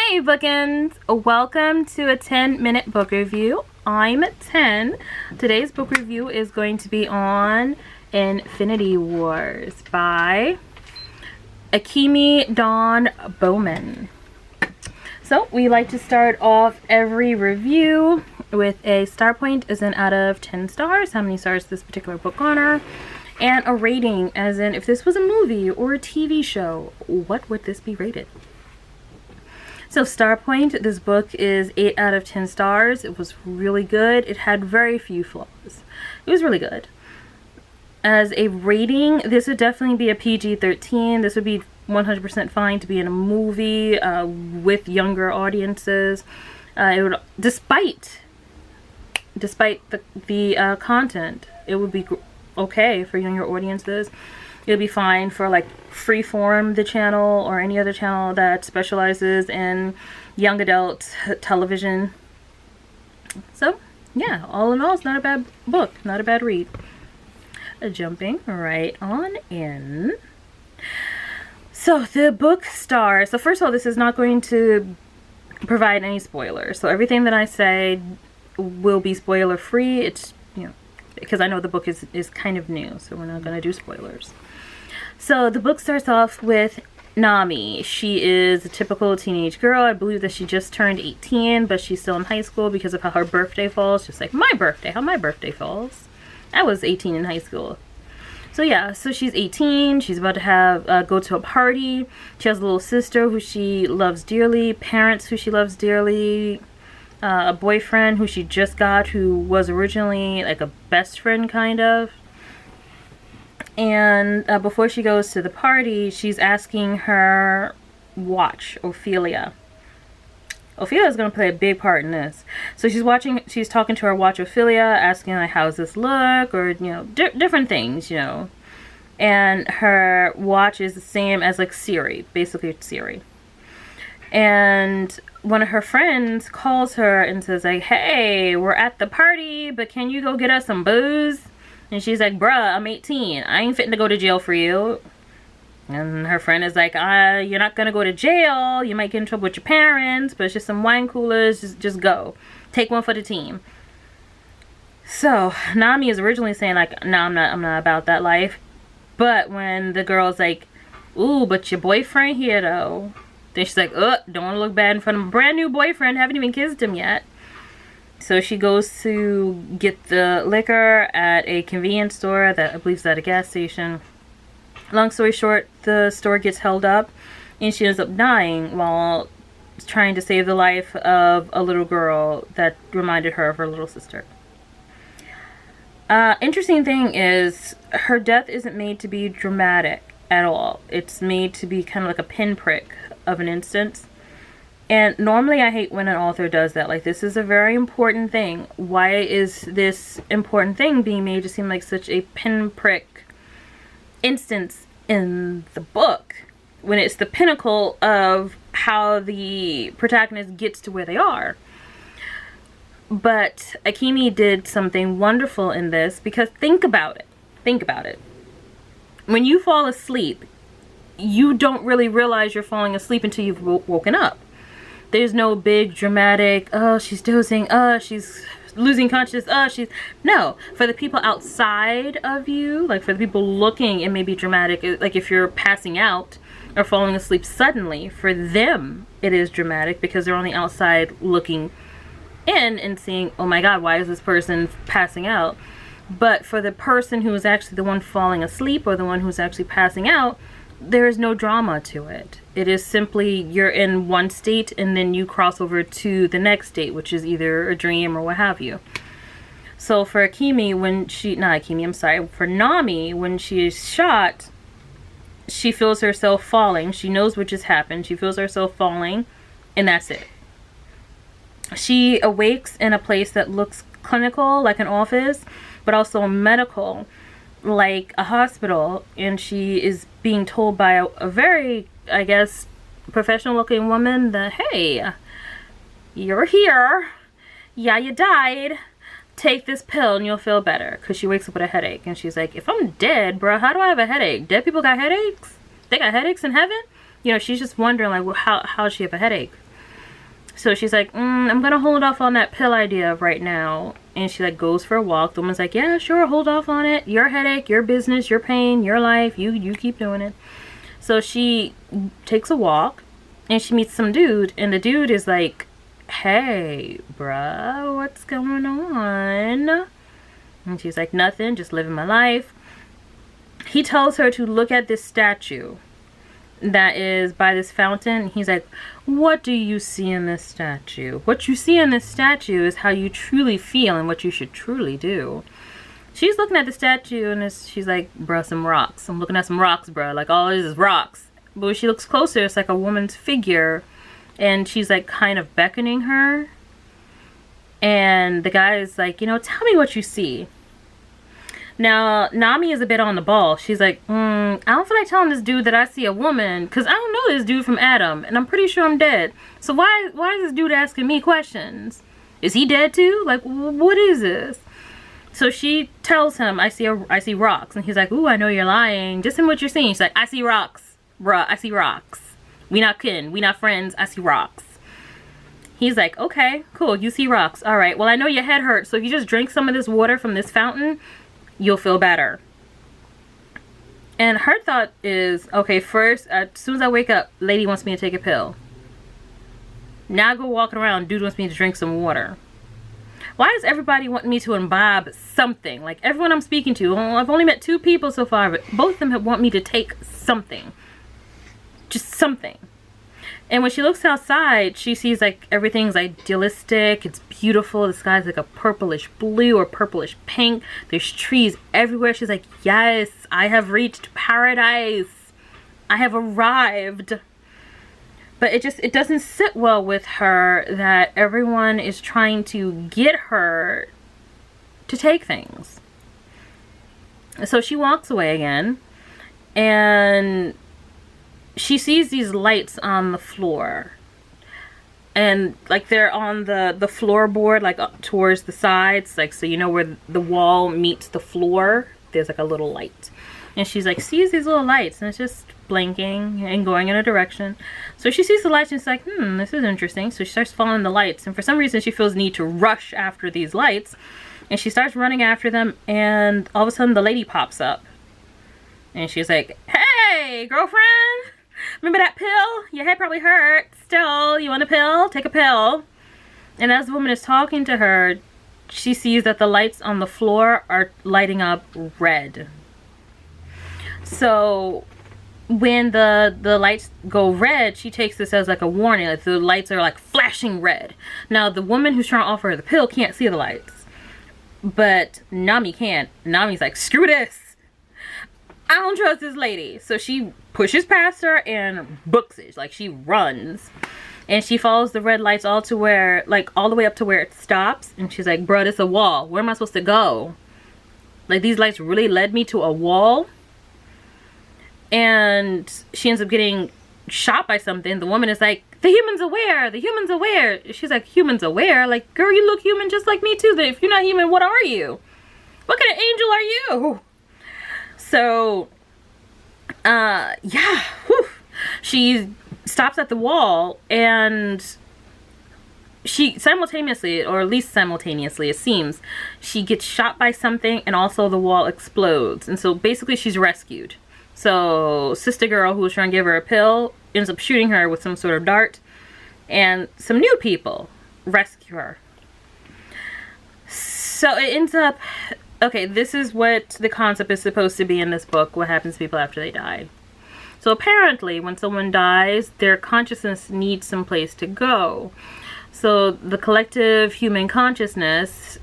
Hey Bookends! Welcome to a 10-minute book review. I'm 10. Today's book review is going to be on Infinity Wars by Akemi Dawn Bowman. So we like to start off every review with a star point as in out of 10 stars, how many stars this particular book garner, and a rating as in if this was a movie or a TV show, what would this be rated? So star point, this book is 8 out of 10 stars. It was really good. It had very few flaws. It was really good. As a rating, this would definitely be a PG-13. This would be 100% fine to be in a movie with younger audiences. It would, despite the content, it would be okay for younger audiences. It would be fine for like Freeform, the channel, or any other channel that specializes in young adult television. So yeah, all in all, it's not a bad book, not a bad read. Jumping right on in. So the book stars. So first of all, this is not going to provide any spoilers. So everything that I say will be spoiler free. It's, you know, because I know the book is kind of new, so we're not going to do spoilers. So the book starts off with Nami. She is a typical teenage girl. I believe that she just turned 18, but she's still in high school because of how her birthday falls. Just like my birthday, how my birthday falls. I was 18 in high school. So yeah, so she's 18. She's about to have go to a party. She has a little sister who she loves dearly, parents who she loves dearly, a boyfriend who she just got who was originally like a best friend kind of. And before she goes to the party, she's asking her watch, Ophelia. Ophelia is going to play a big part in this. So she's talking to her watch, Ophelia, asking like, how's this look? Or, you know, different things, you know. And her watch is the same as like Siri, basically Siri. And one of her friends calls her and says like, hey, we're at the party, but can you go get us some booze? And she's like, bruh, I'm 18. I ain't fitting to go to jail for you. And her friend is like, you're not going to go to jail. You might get in trouble with your parents, but it's just some wine coolers. Just go. Take one for the team. So, Nami is originally saying like, no, I'm not about that life. But when the girl's like, ooh, but your boyfriend here though. Then she's like, don't want to look bad in front of a brand new boyfriend. Haven't even kissed him yet. So she goes to get the liquor at a convenience store that I believe is at a gas station. Long story short, the store gets held up and she ends up dying while trying to save the life of a little girl that reminded her of her little sister. Interesting thing is her death isn't made to be dramatic at all. It's made to be kind of like a pinprick of an instance. And normally I hate when an author does that. Like, this is a very important thing. Why is this important thing being made to seem like such a pinprick instance in the book when it's the pinnacle of how the protagonist gets to where they are? But Akemi did something wonderful in this because think about it. Think about it. When you fall asleep, you don't really realize you're falling asleep until you've woken up. There's no big dramatic, oh, she's dozing, she's losing consciousness, no. For the people outside of you, like for the people looking, it may be dramatic. Like if you're passing out or falling asleep suddenly, for them it is dramatic because they're on the outside looking in and seeing, oh my god, why is this person passing out? But for the person who is actually the one falling asleep or the one who's actually passing out, there is no drama to it. It is simply you're in one state and then you cross over to the next state, which is either a dream or what have you. So for Akemi, for Nami, when she is shot, she feels herself falling. She knows what just happened. She feels herself falling, and that's it. She awakes in a place that looks clinical, like an office, but also medical, like a hospital, and she is being told by a very, I guess, professional looking woman that, hey, you're here, yeah, you died, take this pill and you'll feel better. Because she wakes up with a headache and she's like, if I'm dead, bro, how do I have a headache? Dead people got headaches? They got headaches in heaven? You know, she's just wondering like, well, how does she have a headache? So she's like, I'm gonna hold off on that pill idea right now. And she like goes for a walk. The woman's like, yeah, sure, hold off on it. Your headache, your business, your pain, your life. You keep doing it. So she takes a walk and she meets some dude. And the dude is like, hey, bruh, what's going on? And she's like, nothing, just living my life. He tells her to look at this statue that is by this fountain. He's like, what do you see in this statue? What you see in this statue is how you truly feel and what you should truly do. She's looking at the statue and she's like, bruh, some rocks. I'm looking at some rocks, bruh. Like, all it is rocks. But when she looks closer, it's like a woman's figure. And she's like kind of beckoning her. And the guy is like, tell me what you see. Now, Nami is a bit on the ball. She's like, I don't feel like telling this dude that I see a woman, because I don't know this dude from Adam, and I'm pretty sure I'm dead. So why is this dude asking me questions? Is he dead too? Like, what is this? So she tells him, I see rocks. And he's like, ooh, I know you're lying. Just in what you're seeing. She's like, I see rocks. Bruh, I see rocks. We not kin. We not friends. I see rocks. He's like, okay, cool. You see rocks. All right. Well, I know your head hurts. So if you just drink some of this water from this fountain, you'll feel better. And her thought is, okay, first, as soon as I wake up, lady wants me to take a pill. Now I go walking around, dude wants me to drink some water. Why does everybody want me to imbibe something? Like, everyone I'm speaking to, I've only met 2 people so far, but both of them want me to take something. Just something. And when she looks outside, she sees like everything's idealistic. It's beautiful. The sky's like a purplish blue or purplish pink. There's trees everywhere. She's like, yes, I have reached paradise. I have arrived. But it doesn't sit well with her that everyone is trying to get her to take things. So she walks away again. And she sees these lights on the floor, and like they're on the floorboard, like up towards the sides, like, so where the wall meets the floor, there's like a little light. And she's like, sees these little lights, and it's just blinking and going in a direction. So she sees the lights and she's like, this is interesting. So she starts following the lights, and for some reason she feels the need to rush after these lights, and she starts running after them, and all of a sudden the lady pops up, and she's like, hey, girlfriend, remember that pill? Your head probably hurts still. You want a pill? Take a pill. And as the woman is talking to her, she sees that the lights on the floor are lighting up red. So when the lights go red, she takes this as like a warning. Like, the lights are like flashing red. Now the woman who's trying to offer her the pill can't see the lights, but Nami can. Nami's like, screw this. I don't trust this lady. So she pushes past her and books it. Like, she runs. And she follows the red lights all to where, like, all the way up to where it stops. And she's like, bruh, this is a wall. Where am I supposed to go? Like, these lights really led me to a wall. And she ends up getting shot by something. The woman is like, the human's aware. The human's aware. She's like, human's aware? Like, girl, you look human just like me too. Then if you're not human, what are you? What kind of angel are you? So, yeah, whew. She stops at the wall, and she simultaneously, or at least simultaneously, it seems, she gets shot by something, and also the wall explodes. And so basically she's rescued. So sister girl who was trying to give her a pill ends up shooting her with some sort of dart, and some new people rescue her. So it ends up, okay, this is what the concept is supposed to be in this book, what happens to people after they die. So apparently when someone dies, their consciousness needs some place to go. So the collective human consciousness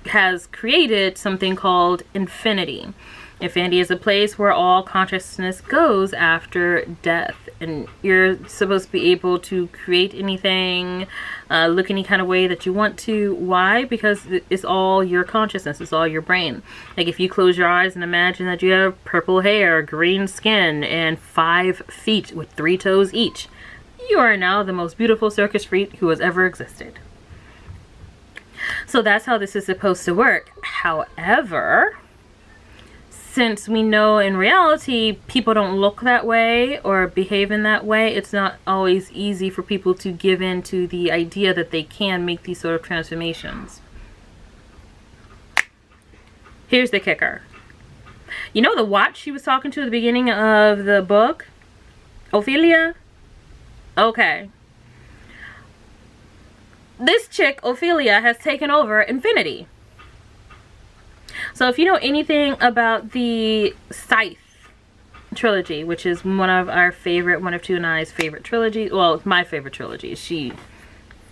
has created something called infinity. Infinity is a place where all consciousness goes after death, and you're supposed to be able to create anything, look any kind of way that you want to. Why? Because it's all your consciousness, it's all your brain. Like, if you close your eyes and imagine that you have purple hair, green skin, and 5 feet with 3 toes each, you are now the most beautiful circus freak who has ever existed. So that's how this is supposed to work. However, since we know in reality people don't look that way or behave in that way, it's not always easy for people to give in to the idea that they can make these sort of transformations. Here's the kicker. You know the watch she was talking to at the beginning of the book? Ophelia? Okay. This chick, Ophelia, has taken over Infinity. So if you know anything about the Scythe trilogy, which is one of two and I's favorite trilogies. Well, it's my favorite trilogy. She,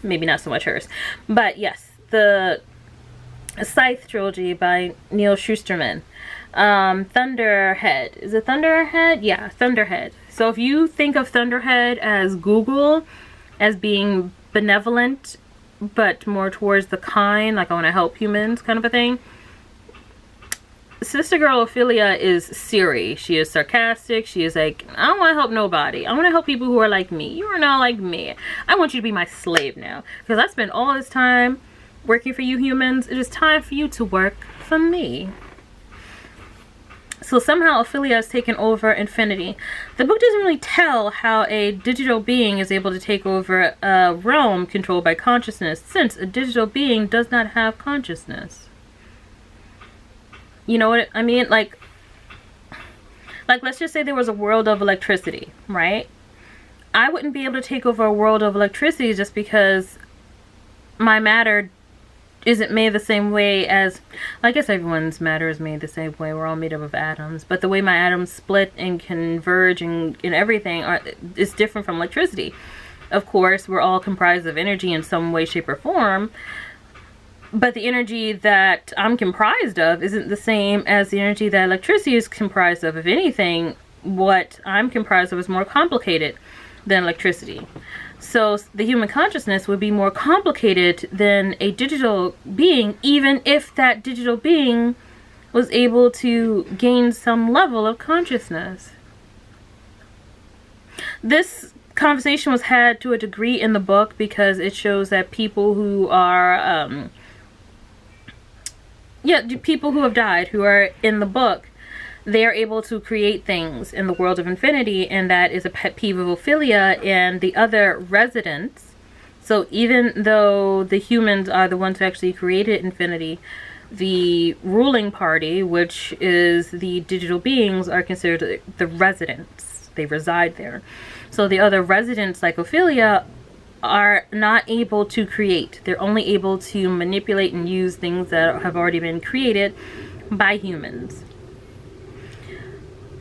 maybe not so much hers. But yes, the Scythe trilogy by Neil Shusterman. Thunderhead. Is it Thunderhead? Yeah, Thunderhead. So if you think of Thunderhead as Google, as being benevolent, but more towards the kind, like I want to help humans kind of a thing, Sister Girl Ophelia is Siri. She is sarcastic. She is like, I don't want to help nobody. I want to help people who are like me. You are not like me. I want you to be my slave now. Because I spent all this time working for you humans. It is time for you to work for me. So somehow Ophelia has taken over Infinity. The book doesn't really tell how a digital being is able to take over a realm controlled by consciousness, since a digital being does not have consciousness. You know what I mean? Like let's just say there was a world of electricity, right? I wouldn't be able to take over a world of electricity just because my matter isn't made the same way as, I guess everyone's matter is made the same way. We're all made up of atoms. But the way my atoms split and converge and everything is different from electricity. Of course, we're all comprised of energy in some way, shape, or form. But the energy that I'm comprised of isn't the same as the energy that electricity is comprised of. If anything, what I'm comprised of is more complicated than electricity. So the human consciousness would be more complicated than a digital being, even if that digital being was able to gain some level of consciousness. This conversation was had to a degree in the book because it shows that people who are people who have died, who are in the book, they are able to create things in the world of Infinity, and that is a pet peeve of Ophelia and the other residents. So even though the humans are the ones who actually created Infinity, the ruling party, which is the digital beings, are considered the residents. They reside there. So the other residents, like Ophelia, are not able to create. They're only able to manipulate and use things that have already been created by humans.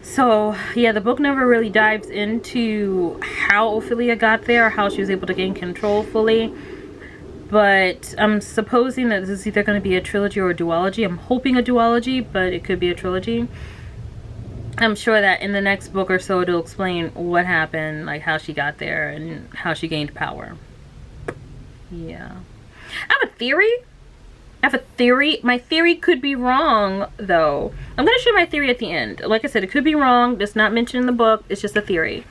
So yeah, the book never really dives into how Ophelia got there, how she was able to gain control fully. But I'm supposing that this is either going to be a trilogy or a duology. I'm hoping a duology, but it could be a trilogy. I'm sure that in the next book or so it'll explain what happened, like how she got there and how she gained power. Yeah. I have a theory. My theory could be wrong, though. I'm going to show my theory at the end. Like I said, it could be wrong. It's not mentioned in the book. It's just a theory.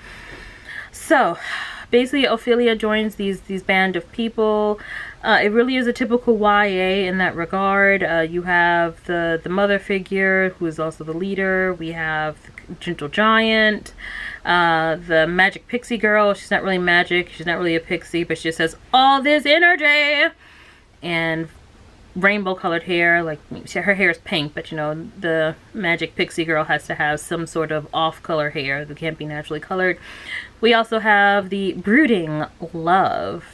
So, basically, Ophelia joins these band of people. It really is a typical YA in that regard. You have the mother figure, who is also the leader. We have the gentle giant, the magic pixie girl. She's not really magic. She's not really a pixie, but she just has all this energy. And rainbow colored hair, like her hair is pink, but you know, the magic pixie girl has to have some sort of off color hair that can't be naturally colored. We also have the brooding love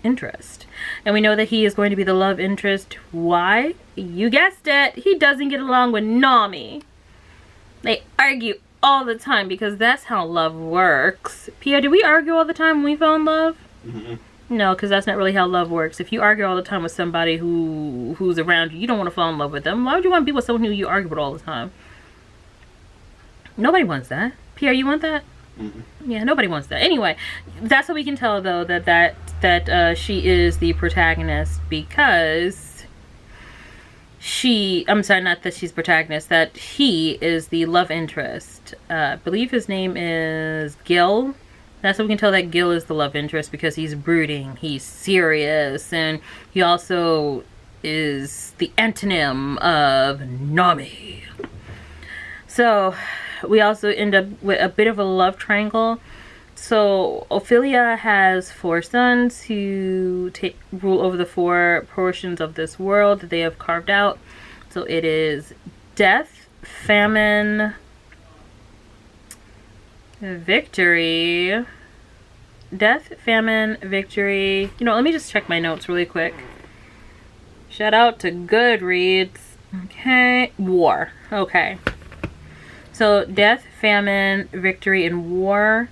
interest, and we know that he is going to be the love interest. Why? You guessed it, he doesn't get along with Nami. They argue all the time because that's how love works. Pierre, do we argue all the time when we fall in love? Mm-hmm. No, because that's not really how love works. If you argue all the time with somebody who's around you, you don't want to fall in love with them. Why would you want to be with someone who you argue with all the time? Nobody wants that. Pierre, you want that? Mm-hmm. Yeah, nobody wants that. Anyway, that's what we can tell, though, that she is the protagonist, because I'm sorry, not that she's protagonist, that he is the love interest. I believe his name is Gil. That's how we can tell that Gil is the love interest, because he's brooding, he's serious, and he also is the antonym of Nami. So we also end up with a bit of a love triangle. So Ophelia has 4 sons who rule over the 4 portions of this world that they have carved out. So it is death, famine, victory. Death, famine, victory. You know, let me just check my notes really quick. Shout out to Goodreads. Okay. War. Okay. So death, famine, victory, and war.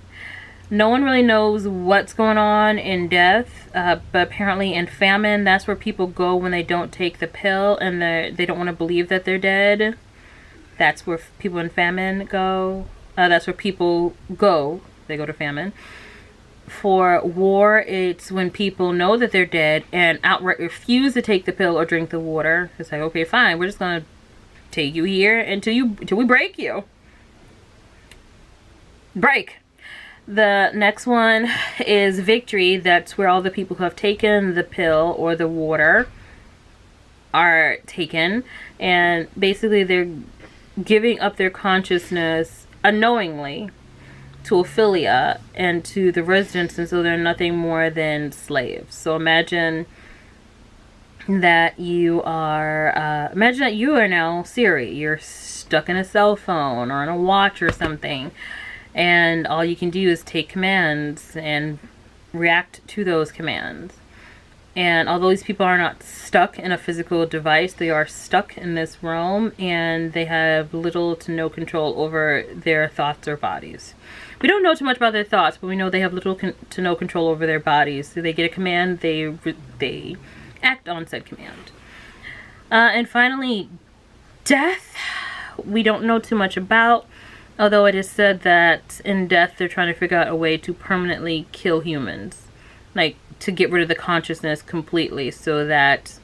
No one really knows what's going on in death, but apparently in famine, that's where people go when they don't take the pill and they don't want to believe that they're dead. That's where people in famine go. That's where people go. They go to famine. For war, it's when people know that they're dead and outright refuse to take the pill or drink the water. It's like, okay, fine, we're just gonna take you here until we break you. Break. The next one is victory. That's where all the people who have taken the pill or the water are taken, and basically they're giving up their consciousness unknowingly to Ophelia and to the residents, and so they're nothing more than slaves. So imagine that you are now Siri. You're stuck in a cell phone or in a watch or something, and all you can do is take commands and react to those commands. And although these people are not stuck in a physical device, they are stuck in this realm, and they have little to no control over their thoughts or bodies. We don't know too much about their thoughts, but we know they have little to no control over their bodies. So they get a command, they act on said command. And finally, death. We don't know too much about, although it is said that in death they're trying to figure out a way to permanently kill humans. Like, to get rid of the consciousness completely, so that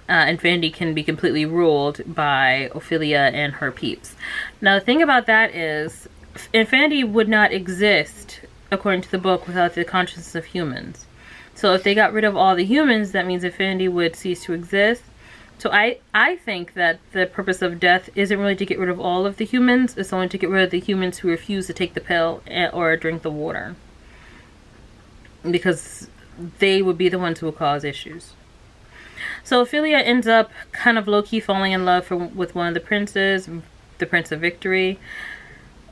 Infinity can be completely ruled by Ophelia and her peeps. Now, the thing about that is, Infinity would not exist, according to the book, without the consciousness of humans. So if they got rid of all the humans, that means Infinity would cease to exist. So I think that the purpose of death isn't really to get rid of all of the humans, it's only to get rid of the humans who refuse to take the pill or drink the water. Because they would be the ones who will cause issues. So Ophelia ends up kind of low-key falling in love with one of the princes, the Prince of Victory.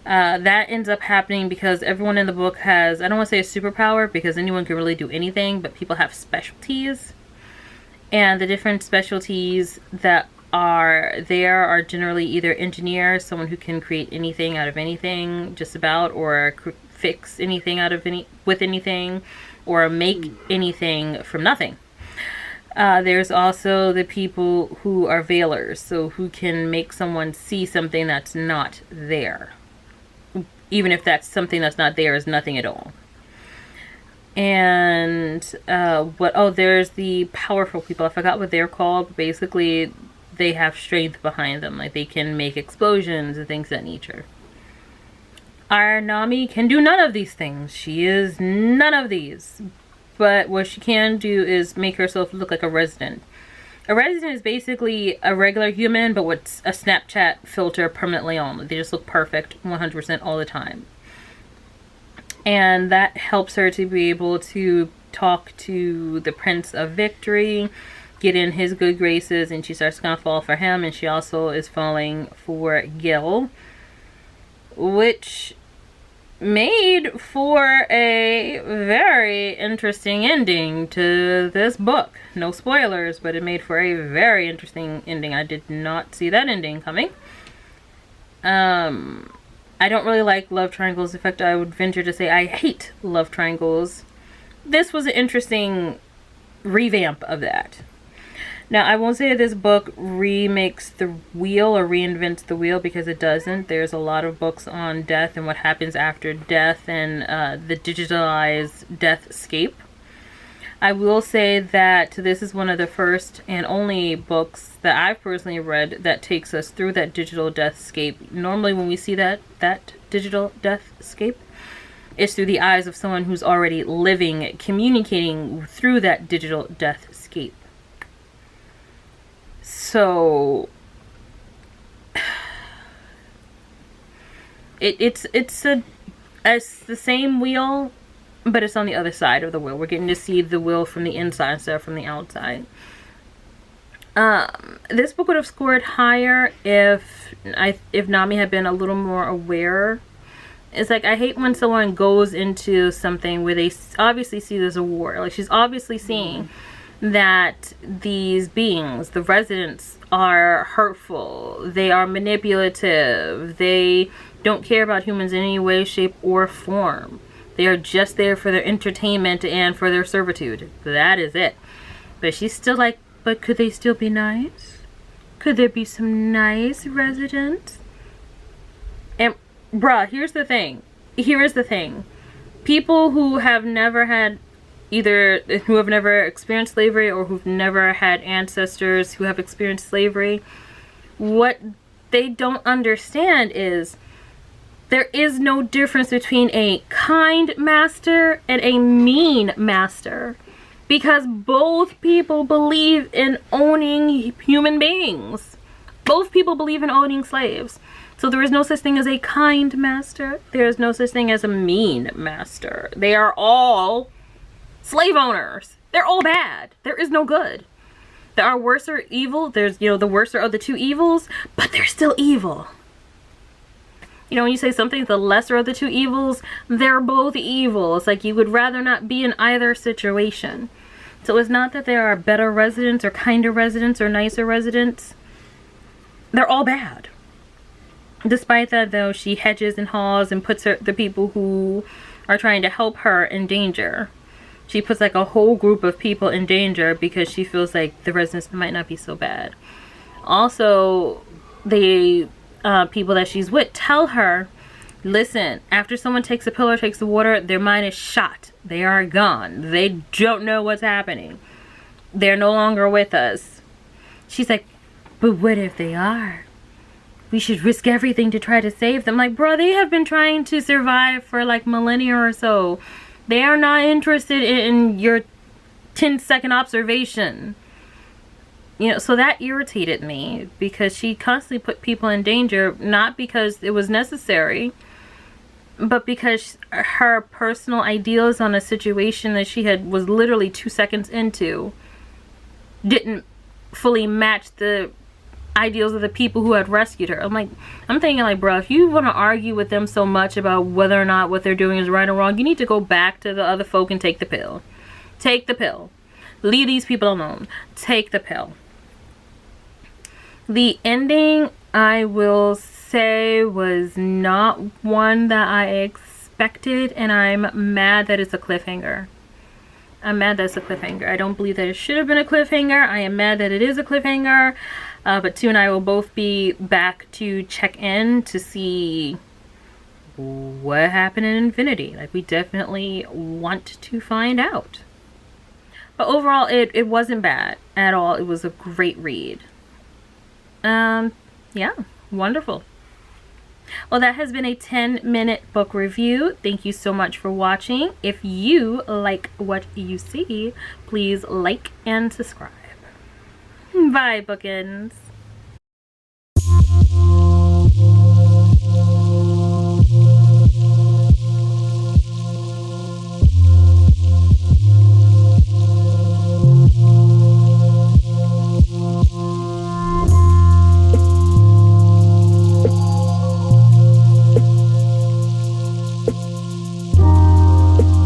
That ends up happening because everyone in the book has, I don't want to say a superpower because anyone can really do anything, but people have specialties. And the different specialties that are there are generally either engineers, someone who can create anything out of anything, just about, or fix anything with anything, or make anything from nothing. There's also the people who are veilers, so who can make someone see something that's not there, even if that's something that's not there is nothing at all. And there's the powerful people. I forgot what they're called. Basically, they have strength behind them, like they can make explosions and things of that nature. Our Nami can do none of these things. She is none of these. But what she can do is make herself look like a resident. A resident is basically a regular human, but with a Snapchat filter permanently on. They just look perfect 100% all the time. And that helps her to be able to talk to the Prince of Victory, get in his good graces, and she starts to kind of fall for him. And she also is falling for Gil, which made for a very interesting ending to this book. No spoilers, but it made for a very interesting ending. I did not see that ending coming. I don't really like love triangles. In fact, I would venture to say I hate love triangles. This was an interesting revamp of that. Now, I won't say that this book remakes the wheel or reinvents the wheel, because it doesn't. There's a lot of books on death and what happens after death and the digitalized deathscape. I will say that this is one of the first and only books that I've personally read that takes us through that digital deathscape. Normally when we see that digital deathscape, it's through the eyes of someone who's already living, communicating through that digital deathscape. So It's the same wheel, but it's on the other side of the wheel. We're getting to see the wheel from the inside instead of from the outside. This book would have scored higher if Nami had been a little more aware. It's like, I hate when someone goes into something where they obviously see there's a war. Like, she's obviously seeing that these beings, the residents, are hurtful. They are manipulative. They don't care about humans in any way, shape, or form. They are just there for their entertainment and for their servitude. That is it. But she's still like, but could they still be nice? Could there be some nice residents? And bruh, here's the thing. Here is the thing. People who have never had who have never experienced slavery or who've never had ancestors who have experienced slavery, what they don't understand is there is no difference between a kind master and a mean master, because both people believe in owning human beings. Both people believe in owning slaves. So there is no such thing as a kind master. There is no such thing as a mean master. They are all slave owners. They're all bad. There is no good. There are worse or evil. There's, the worser of the two evils, but they're still evil. When you say something's the lesser of the two evils, they're both evil. It's like you would rather not be in either situation. So it's not that there are better residents or kinder residents or nicer residents. They're all bad. Despite that, though, she hedges and haws and puts the people who are trying to help her in danger. She puts like a whole group of people in danger because she feels like the residents might not be so bad. Also, the people that she's with tell her, listen, after someone takes a pill or takes the water, their mind is shot. They are gone. They don't know what's happening. They're no longer with us. She's like, but what if they are? We should risk everything to try to save them. Like, bro, they have been trying to survive for like millennia or so. They are not interested in your 10-second observation. So that irritated me because she constantly put people in danger, not because it was necessary, but because her personal ideals on a situation that she was literally 2 seconds into didn't fully match the ideals of the people who had rescued her. I'm thinking like, bro, if you want to argue with them so much about whether or not what they're doing is right or wrong, you need to go back to the other folk and take the pill. Take the pill. Leave these people alone. Take the pill. The ending, I will say, was not one that I expected, and I'm mad that it's a cliffhanger. I'm mad that it's a cliffhanger. I don't believe that it should have been a cliffhanger. I am mad that it is a cliffhanger. But Sue and I will both be back to check in to see what happened in Infinity. Like, we definitely want to find out. But overall, it wasn't bad at all. It was a great read. Yeah, wonderful. Well, that has been a 10-minute book review. Thank you so much for watching. If you like what you see, please like and subscribe. Bye, Bookends.